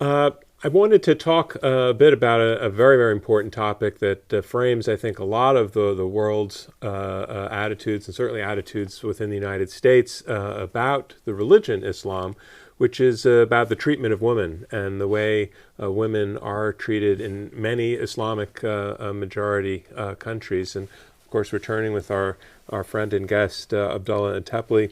I wanted to talk a bit about a very, very important topic that frames, I think, a lot of the world's attitudes, and certainly attitudes within the United States about the religion Islam, which is about the treatment of women and the way women are treated in many Islamic majority countries. And of course, returning with our friend and guest, Abdullah Antepli,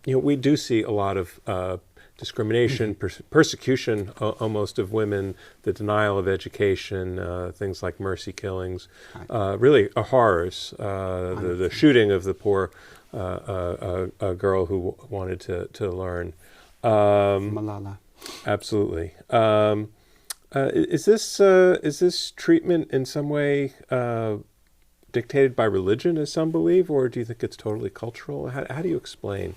we do see a lot of discrimination, persecution almost of women, the denial of education, things like mercy killings, really horrors. The shooting of the poor girl who wanted to learn. Malala. Absolutely. Is this treatment in some way dictated by religion, as some believe, or do you think it's totally cultural? How do you explain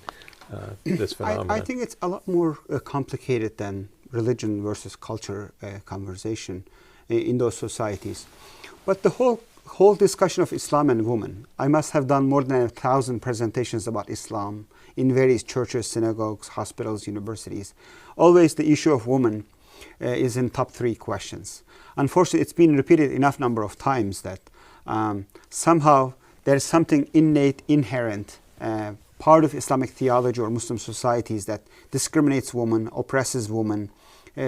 this phenomenon? I think it's a lot more complicated than religion versus culture conversation in those societies. But the whole discussion of Islam and women, I must have done more than 1,000 presentations about Islam in various churches, synagogues, hospitals, universities. Always the issue of women is in top 3 questions. Unfortunately, it's been repeated enough number of times that somehow there's something innate, inherent, part of Islamic theology or Muslim societies that discriminates women, oppresses women,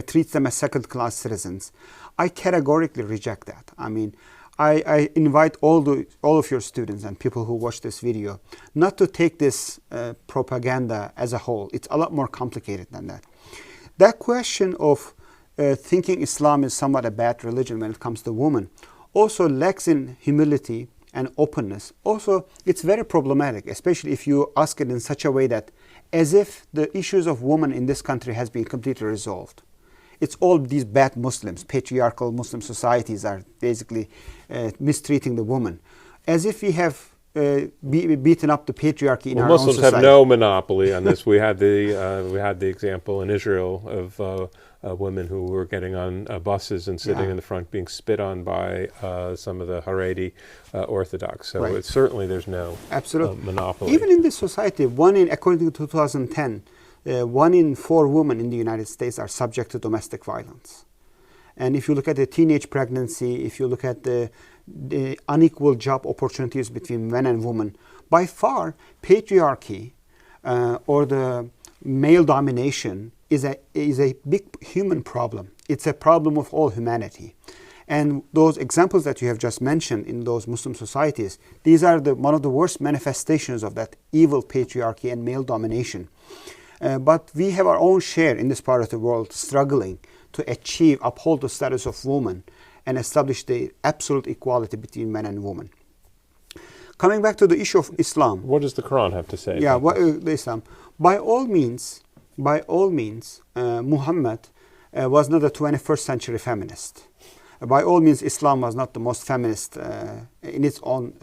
treats them as second-class citizens. I categorically reject that. I mean, I invite all of your students and people who watch this video not to take this propaganda as a whole. It's a lot more complicated than that. That question of thinking Islam is somewhat a bad religion when it comes to women also lacks in humility and openness. Also, it's very problematic, especially if you ask it in such a way that as if the issues of women in this country has been completely resolved. It's all these bad Muslims, patriarchal Muslim societies are basically mistreating the woman. As if we have beaten up the patriarchy in our own society. Muslims have no monopoly on this. We had the example in Israel of women who were getting on buses and sitting in the front being spit on by some of the Haredi Orthodox. So certainly there's no monopoly. Even in this society, according to 2010, 1 in 4 women in the United States are subject to domestic violence. And if you look at the teenage pregnancy, if you look at the unequal job opportunities between men and women, by far patriarchy or the male domination is a big human problem. It's a problem of all humanity. And those examples that you have just mentioned in those Muslim societies, these are one of the worst manifestations of that evil patriarchy and male domination. But we have our own share in this part of the world struggling to uphold the status of woman and establish the absolute equality between men and women. Coming back to the issue of Islam. What does the Quran have to say? Yeah, Islam. By all means, Muhammad was not a 21st century feminist. By all means, Islam was not the most feminist in its own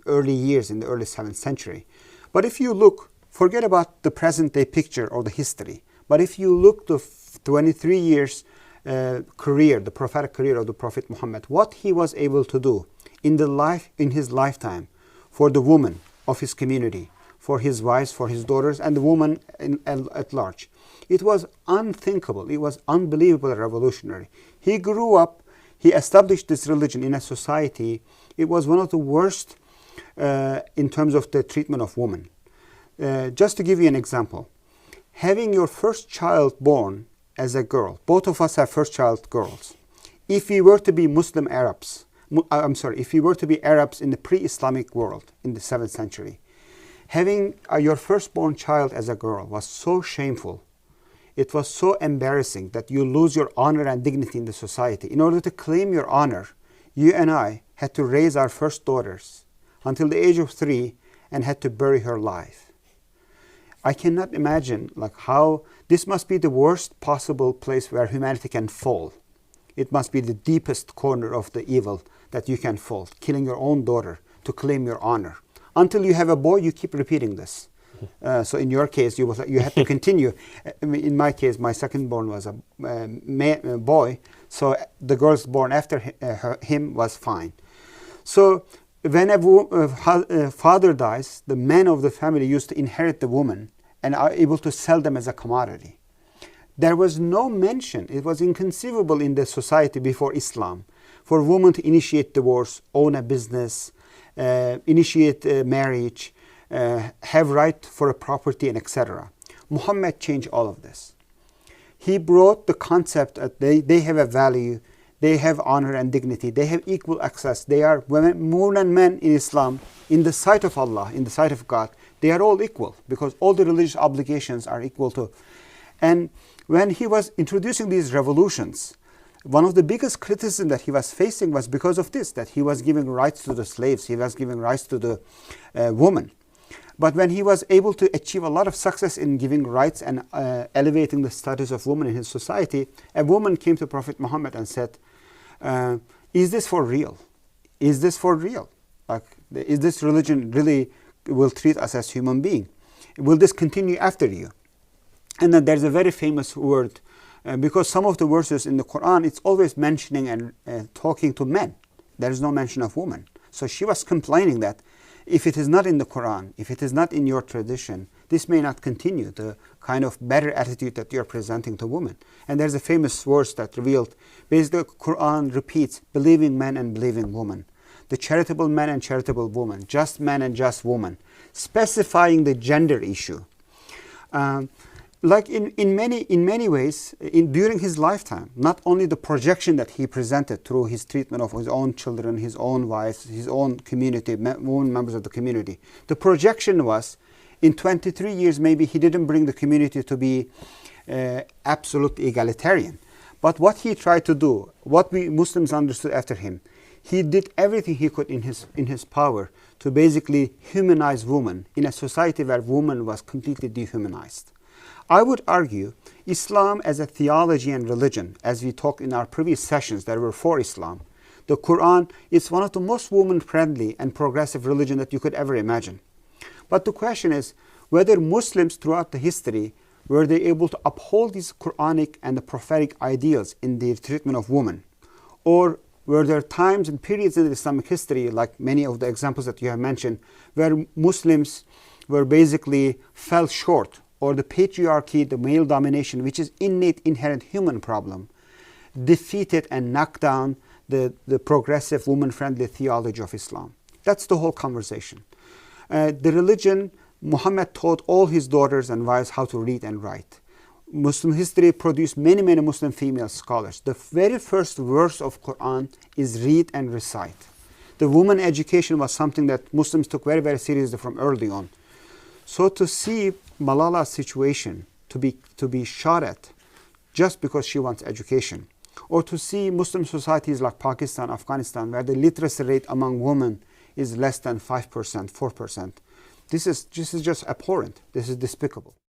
early years in the early 7th century. But if you look, forget about the present day picture or the history, but if you look the 23 years career, the prophetic career of the Prophet Muhammad, what he was able to do in his lifetime for the women of his community, for his wives, for his daughters, and the woman at large. It was unthinkable. It was unbelievable revolutionary. He grew up, he established this religion in a society. It was one of the worst in terms of the treatment of women. Just to give you an example, having your first child born as a girl, both of us have first child girls. If we were to be if we were to be Arabs in the pre-Islamic world in the 7th century, having your firstborn child as a girl was so shameful. It was so embarrassing that you lose your honor and dignity in the society. In order to claim your honor, you and I had to raise our first daughters until the age of 3 and had to bury her alive. I cannot imagine how this must be the worst possible place where humanity can fall. It must be the deepest corner of the evil that you can fall, killing your own daughter to claim your honor. Until you have a boy, you keep repeating this. So in your case, you had to continue. In my case, my second born was a boy, so the girls born after him was fine. So when a father dies, the men of the family used to inherit the woman and are able to sell them as a commodity. There was no mention, it was inconceivable in the society before Islam, for women to initiate divorce, own a business, initiate marriage, have right for a property, and etc. Muhammad changed all of this. He brought the concept that they have a value, they have honor and dignity, they have equal access, they are women and men in Islam, in the sight of Allah, in the sight of God, they are all equal, because all the religious obligations are equal to. And when he was introducing these revolutions, one of the biggest criticism that he was facing was because of this, that he was giving rights to the slaves, he was giving rights to the women. But when he was able to achieve a lot of success in giving rights and elevating the status of women in his society, a woman came to Prophet Muhammad and said, is this for real? Is this for real? Like, is this religion really will treat us as human beings? Will this continue after you? And then there's a very famous word, because some of the verses in the Quran, it's always mentioning and talking to men. There is no mention of women. So she was complaining that if it is not in the Quran, if it is not in your tradition, this may not continue, the kind of better attitude that you're presenting to women. And there's a famous verse that revealed, basically the Quran repeats, believing men and believing women, the charitable man and charitable woman, just man and just woman, specifying the gender issue. Like in many ways, during his lifetime, not only the projection that he presented through his treatment of his own children, his own wives, his own community, women members of the community, the projection was, in 23 years, maybe he didn't bring the community to be absolutely egalitarian. But what he tried to do, what we Muslims understood after him, he did everything he could in his power to basically humanize women in a society where woman was completely dehumanized. I would argue Islam as a theology and religion, as we talked in our previous sessions that were for Islam, the Quran is one of the most woman-friendly and progressive religion that you could ever imagine. But the question is whether Muslims throughout the history were they able to uphold these Quranic and the prophetic ideals in the treatment of women, or were there times and periods in the Islamic history, like many of the examples that you have mentioned, where Muslims were basically fell short, or the patriarchy, the male domination, which is innate, inherent human problem, defeated and knocked down the progressive, woman-friendly theology of Islam. That's the whole conversation. The religion, Muhammad taught all his daughters and wives how to read and write. Muslim history produced many Muslim female scholars. The very first verse of Quran is read and recite. The woman education was something that Muslims took very seriously from early on. So to see Malala's situation to be shot at just because she wants education, or to see Muslim societies like Pakistan, Afghanistan, where the literacy rate among women is less than 5%, 4%, this is just abhorrent. This is despicable.